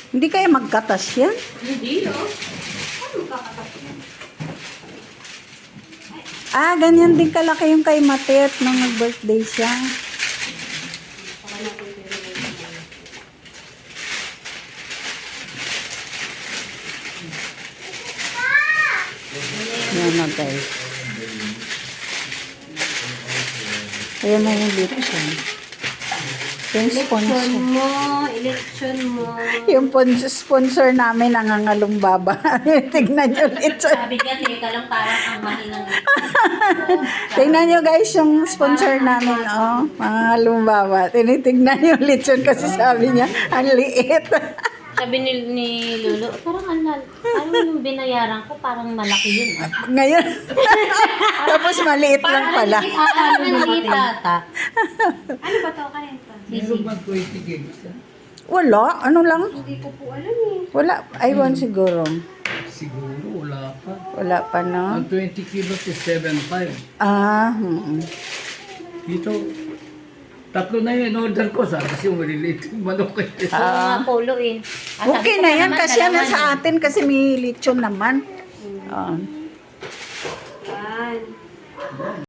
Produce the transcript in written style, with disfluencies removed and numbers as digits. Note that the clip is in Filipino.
Hindi kaya magkatas yan? Hindi, no? Ano kakatas yan? Ah, ganyan din kalaki yung kay Matet nung nag-birthday siya. Yan na guys. Ayan na yung lipson. Yung sponsor. Election mo. Yung sponsor namin ang Angalong Baba. Tignan nyo lipson. Sabi niya, teka lang, parang ang mahinang. Tignan nyo guys yung sponsor namin. Oh, Angalong Baba. Tinitignan yung lipson kasi sabi niya, ang liit. Sabi ni Lolo, parang yung binayaran ko, parang malaki yun. Ngayon. Tapos maliit lang pala. Ano maliit ata? Ano ba to? Kanito? Meron ba 20 gigs? Wala. Ano lang? Hindi ko po alam eh. Wala. Aywan siguro. Siguro, wala pa. Wala pa, no? Ang 20 kilos is 7.5. Ah, Dito, tatlo na yung in-order ko. Sabi siya, maliliit yung manok. Oo nga, Polo eh. Ah, sabi okay ko na pa yan naman, kasi yan dalawa sa na. atin kasi may lechon naman. Ah. Yan.